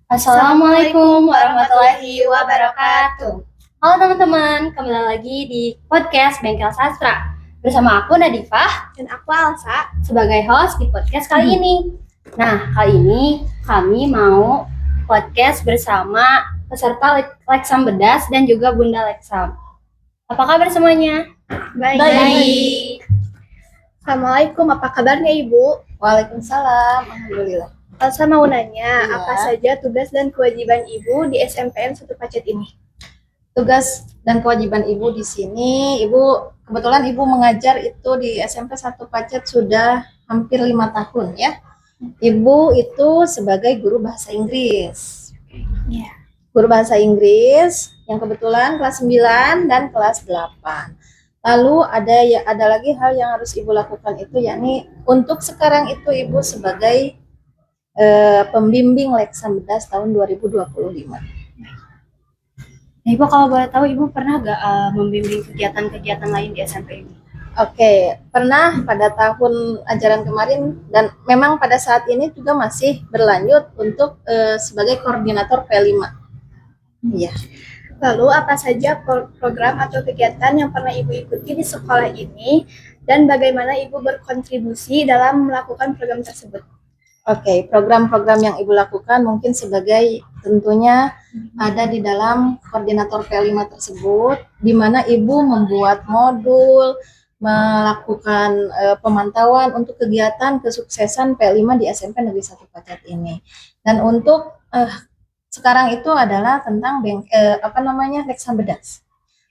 Assalamualaikum warahmatullahi wabarakatuh. Halo teman-teman, kembali lagi di podcast Bengkel Sastra. Bersama aku Nadifah Dan aku Alsa sebagai host di podcast kali ini. Nah, kali ini kami mau podcast bersama peserta Leksam Bedas dan juga Bunda Leksam. Apa kabar semuanya? Baik. Assalamualaikum, apa kabarnya Ibu? Waalaikumsalam, alhamdulillah. Alsa mau nanya, Iya. apa saja tugas dan kewajiban Ibu di SMPN 1 Pacet ini? Tugas dan kewajiban Ibu di sini, kebetulan Ibu mengajar itu di SMP 1 Pacet sudah hampir 5 tahun ya. Ibu itu sebagai guru bahasa Inggris. Iya. Guru bahasa Inggris yang kebetulan kelas 9 dan kelas 8. Lalu ada lagi hal yang harus Ibu lakukan itu, yakni untuk sekarang itu Ibu sebagai pembimbing Leksam Bedas tahun 2025. Nah, Ibu kalau boleh tahu, Ibu pernah gak membimbing kegiatan-kegiatan lain di SMP ini? Oke, pernah pada tahun ajaran kemarin dan memang pada saat ini juga masih berlanjut untuk sebagai koordinator P5. Iya. Lalu apa saja program atau kegiatan yang pernah Ibu ikuti di sekolah ini dan bagaimana Ibu berkontribusi dalam melakukan program tersebut? Oke, program-program yang Ibu lakukan mungkin sebagai tentunya ada di dalam koordinator P5 tersebut, di mana Ibu membuat modul, melakukan pemantauan untuk kegiatan kesuksesan P5 di SMP Negeri 1 Pacet ini. Dan untuk sekarang itu adalah tentang Leksam Bedas.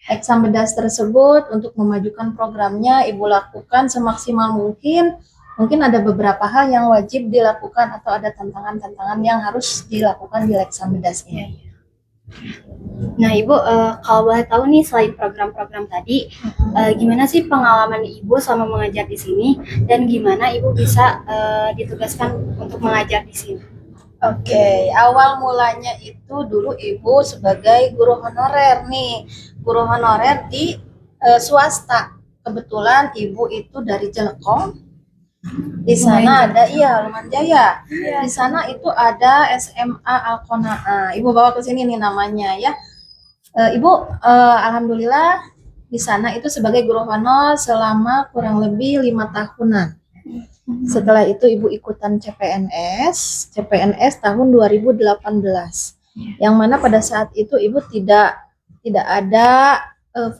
Leksam Bedas tersebut untuk memajukan programnya Ibu lakukan semaksimal mungkin. Mungkin ada beberapa hal yang wajib dilakukan atau ada tantangan-tantangan yang harus dilakukan di Leksam Bedas ini. Nah, Ibu, kalau boleh tahu nih, selain program-program tadi, gimana sih pengalaman Ibu selama mengajar di sini dan gimana Ibu bisa ditugaskan untuk mengajar di sini? Oke, awal mulanya itu dulu Ibu sebagai guru honorer nih, guru honorer di swasta. Kebetulan Ibu itu dari Jelekong. Di sana ada Luman Jaya. Di sana itu ada SMA Alkonaa. Ibu bawa ke sini nih namanya ya. Ibu alhamdulillah di sana itu sebagai guru honor selama kurang lebih 5 tahunan. Setelah itu Ibu ikutan CPNS tahun 2018. Yang mana pada saat itu Ibu tidak ada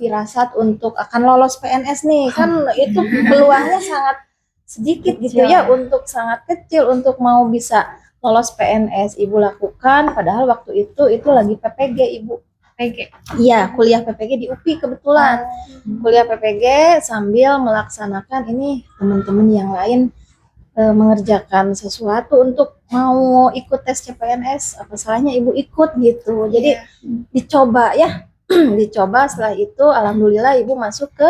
firasat untuk akan lolos PNS nih. Kan itu peluangnya sangat sedikit gitu ya, untuk sangat kecil untuk mau bisa lolos PNS. Ibu lakukan, padahal waktu itu lagi PPG Ibu. PPG? Iya, kuliah PPG di UPI kebetulan. Kuliah PPG sambil melaksanakan ini teman-teman yang lain mengerjakan sesuatu untuk mau ikut tes CPNS. Apa salahnya Ibu ikut gitu. Jadi dicoba ya. Dicoba, setelah itu alhamdulillah Ibu masuk ke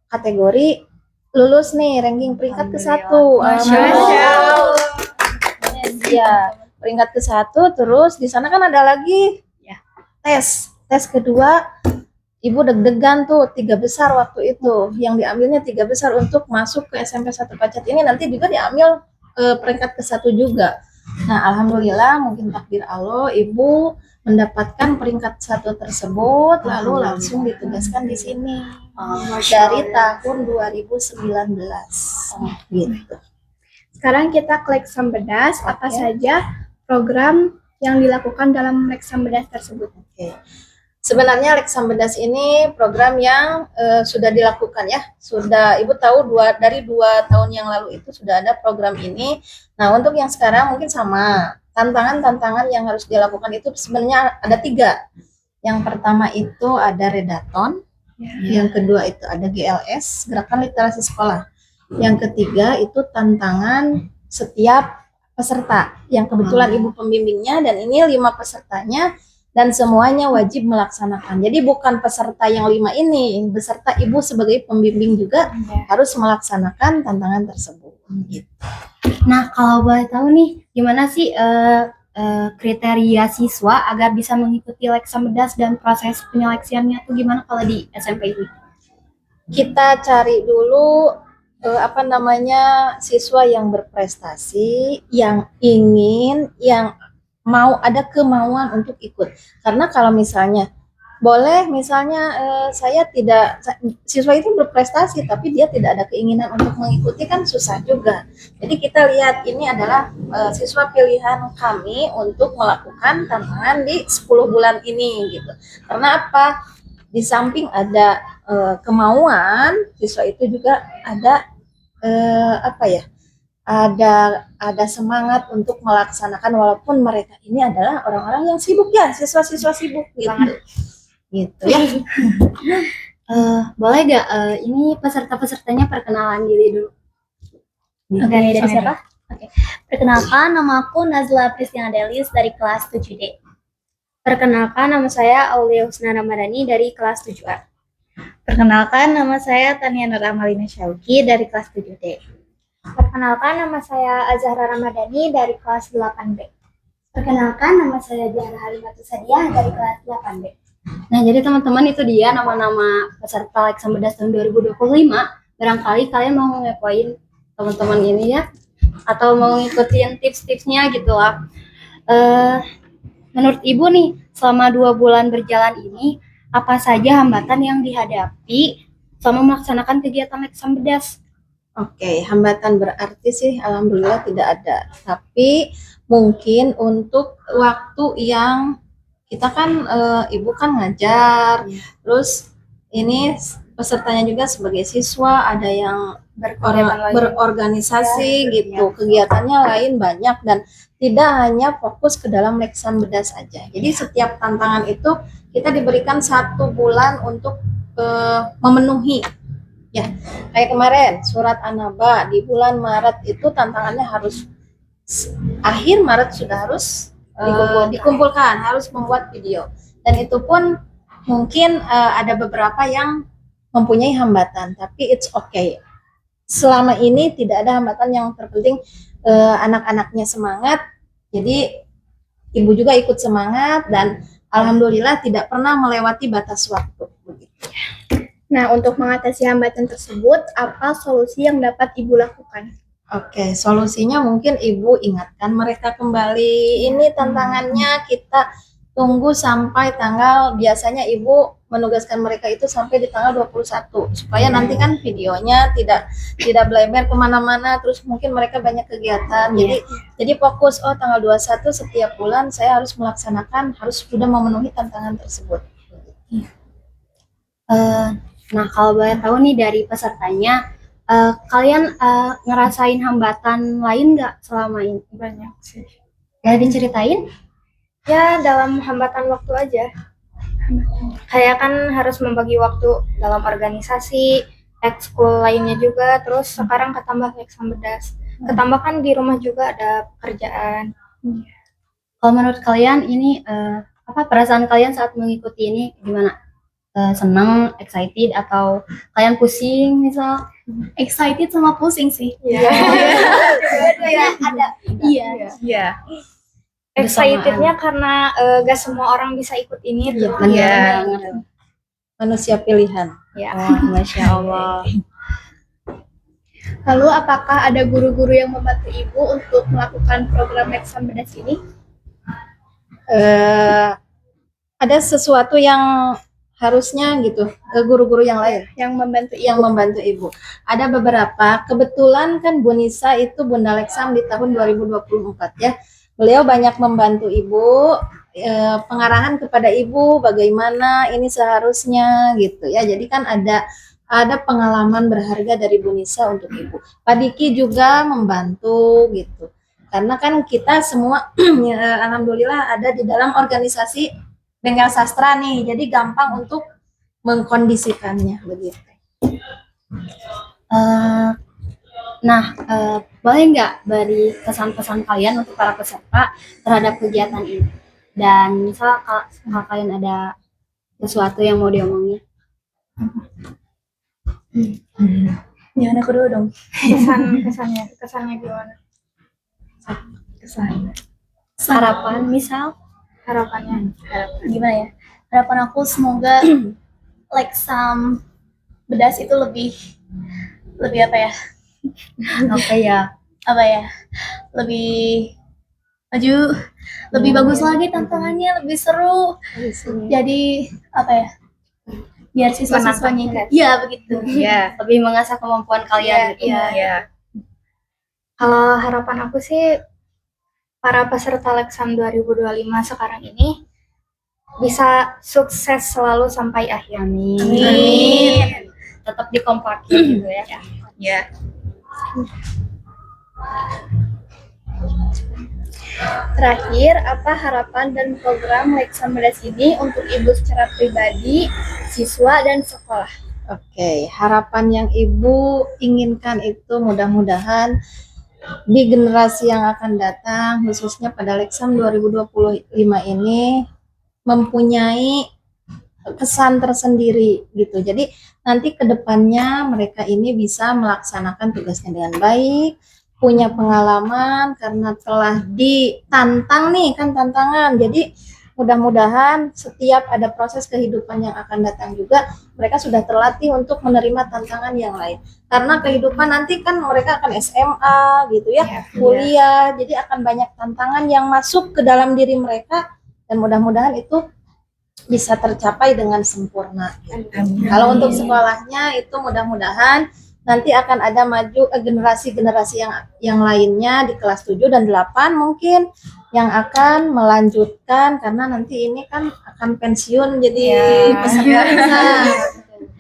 kategori lulus nih, ranking peringkat ke-1. Iya, peringkat ke-1. Terus di sana kan ada lagi tes kedua. Ibu deg-degan tuh, 3 besar waktu itu. Yang diambilnya 3 besar untuk masuk ke SMP 1 Pacet ini, nanti juga diambil peringkat ke-1 juga. Nah, alhamdulillah mungkin takdir Allah, Ibu mendapatkan peringkat 1 tersebut, lalu langsung ditugaskan di sini dari tahun 2019 gitu. Sekarang kita ke Leksam Bedas, apa saja program yang dilakukan dalam Leksam Bedas tersebut? Oke. Sebenarnya Leksam Bedas ini program yang sudah dilakukan ya. Sudah Ibu tahu dari 2 tahun yang lalu itu sudah ada program ini. Nah, untuk yang sekarang mungkin sama. Tantangan-tantangan yang harus dilakukan itu sebenarnya ada 3. Yang pertama itu ada redaton. Yang kedua itu ada GLS, Gerakan Literasi Sekolah. Yang ketiga itu tantangan setiap peserta. Yang kebetulan Ibu pembimbingnya, dan ini 5 pesertanya. Dan semuanya wajib melaksanakan. Jadi bukan peserta yang 5 ini, beserta Ibu sebagai pembimbing juga harus melaksanakan tantangan tersebut. Gitu. Nah, kalau boleh tahu nih, gimana sih kriteria siswa agar bisa mengikuti Leksam Bedas dan proses penyeleksiannya tuh gimana kalau di SMP ini? Kita cari dulu apa namanya, siswa yang berprestasi, yang ingin, yang mau ada kemauan untuk ikut. Karena kalau misalnya boleh misalnya saya tidak siswa itu berprestasi tapi dia tidak ada keinginan untuk mengikuti kan susah juga. Jadi kita lihat ini adalah siswa pilihan kami untuk melakukan tantangan di 10 bulan ini gitu. Karena apa? Di samping ada kemauan, siswa itu juga ada apa ya? Ada semangat untuk melaksanakan walaupun mereka ini adalah orang-orang yang sibuk ya, siswa-siswa sibuk gitu. Gitu ya. Boleh gak ini peserta-pesertanya perkenalan diri dulu? Dari siapa? Oke. Perkenalkan, nama aku Nazla Pristiana Delis dari kelas 7D. Perkenalkan, nama saya Aulia Husna Ramadhani dari kelas 7A. Perkenalkan, nama saya Tania Nur Amalina Syauki dari kelas 7D. Perkenalkan, nama saya Azhara Ramadhani dari kelas 8B. Perkenalkan, nama saya Diana Halimatu Sadiah dari kelas 8B. Nah, jadi teman-teman itu dia nama-nama peserta Lek Sambedas tahun 2025. Barangkali kalian mau ngepoin teman-teman ini ya, atau mau ngikutin tips-tipsnya gitu lah. Menurut Ibu nih, selama 2 bulan berjalan ini, apa saja hambatan yang dihadapi selama melaksanakan kegiatan Lek Sambedas? Oke, hambatan berarti sih alhamdulillah tidak ada. Tapi mungkin untuk waktu yang kita kan ibu kan ngajar, terus ini pesertanya juga sebagai siswa ada yang berorganisasi gitu, kegiatannya lain banyak dan tidak hanya fokus ke dalam Lek Sambedas aja. Jadi setiap tantangan itu kita diberikan 1 bulan untuk memenuhi. Ya, kayak kemarin surat An-Naba di bulan Maret itu tantangannya harus akhir Maret sudah harus dikumpulkan, harus membuat video. Dan itu pun mungkin ada beberapa yang mempunyai hambatan, tapi it's okay. Selama ini tidak ada hambatan, yang terpenting anak-anaknya semangat. Jadi ibu juga ikut semangat dan alhamdulillah tidak pernah melewati batas waktu. Nah, untuk mengatasi hambatan tersebut, apa solusi yang dapat Ibu lakukan? Oke, solusinya mungkin ibu ingatkan mereka kembali. Ini tantangannya kita tunggu sampai tanggal, biasanya ibu menugaskan mereka itu sampai di tanggal 21 supaya nanti kan videonya tidak bleber kemana-mana, terus mungkin mereka banyak kegiatan. Jadi fokus, oh tanggal 21 setiap bulan saya harus melaksanakan, harus sudah memenuhi tantangan tersebut. Nah, kalau boleh tahu nih dari pesertanya, kalian ngerasain hambatan lain nggak selama ini? Banyak sih. Boleh diceritain? Ya, dalam hambatan waktu aja. Kayak kan harus membagi waktu dalam organisasi, ekskul lainnya juga, terus sekarang ketambah Lek Sambedas. Ketambah kan di rumah juga ada pekerjaan. Kalau menurut kalian ini apa perasaan kalian saat mengikuti ini gimana? Senang, excited, atau kalian pusing misal? Excited sama pusing sih. Iya. Ada. Iya. Excitednya karena gak semua orang bisa ikut ini tuh. Benar. Manusia pilihan. Ya. Wah, Masya Allah. Lalu apakah ada guru-guru yang membantu Ibu untuk melakukan program Lek Sambedas ini? Ada sesuatu yang harusnya gitu, guru-guru yang lain Yang membantu yang membantu ibu. Ada beberapa, kebetulan kan Bu Nisa itu Bunda Leksam di tahun 2024 ya. Beliau banyak membantu ibu, pengarahan kepada ibu bagaimana ini seharusnya gitu ya. Jadi kan ada pengalaman berharga dari Bu Nisa untuk ibu. Pak Diki juga membantu gitu. Karena kan kita semua alhamdulillah ada di dalam organisasi Bengkel Sastra nih, jadi gampang untuk mengkondisikannya begitu. Boleh nggak beri pesan-pesan kalian untuk para peserta terhadap kegiatan ini? Dan misal kalau kalian ada sesuatu yang mau diomongin. Jangan aku dulu dong. Kesannya gimana? Harapan misal? Harapannya. Gimana ya? Harapan aku semoga Lek Sambedas itu lebih apa ya? Apa ya? apa ya, lebih maju, lebih bagus lagi tantangannya, lebih seru. Jadi apa ya, biar siswa-siswanya itu, ya begitu. Ya, lebih mengasah kemampuan kalian gitu. Iya. Ya. Kalau harapan aku sih para peserta Lexam 2025 sekarang ini bisa sukses selalu sampai akhir. Amin. Tetap dikompakin gitu ya. Ya. Terakhir, apa harapan dan program Lexam Bedas ini untuk Ibu secara pribadi, siswa, dan sekolah? Oke, harapan yang Ibu inginkan itu mudah-mudahan di generasi yang akan datang, khususnya pada Lexam 2025 ini, mempunyai kesan tersendiri gitu. Jadi nanti ke depannya mereka ini bisa melaksanakan tugasnya dengan baik, punya pengalaman karena telah ditantang nih, kan tantangan. Jadi mudah-mudahan setiap ada proses kehidupan yang akan datang juga mereka sudah terlatih untuk menerima tantangan yang lain. Karena kehidupan nanti kan mereka akan SMA gitu ya, kuliah. Jadi akan banyak tantangan yang masuk ke dalam diri mereka dan mudah-mudahan itu bisa tercapai dengan sempurna. Kalau untuk sekolahnya itu mudah-mudahan nanti akan ada maju generasi-generasi yang lainnya di kelas 7 dan 8 mungkin yang akan melanjutkan karena nanti ini kan akan pensiun jadi peserta.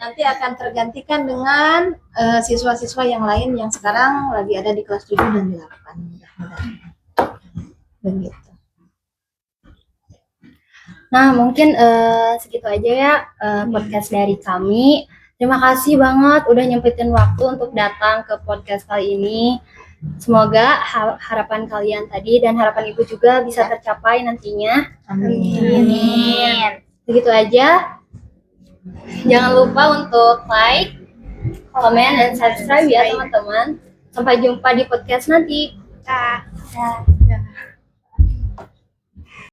Nanti akan tergantikan dengan siswa-siswa yang lain yang sekarang lagi ada di kelas 7 dan 8. Mudah-mudahan. Begitu. Nah, mungkin segitu aja ya podcast dari kami. Terima kasih banget udah nyempetin waktu untuk datang ke podcast kali ini. Semoga harapan kalian tadi dan harapan Ibu juga bisa tercapai nantinya. Amin. Begitu aja. Jangan lupa untuk like, comment, dan subscribe ya teman-teman. Sampai jumpa di podcast nanti. Dah.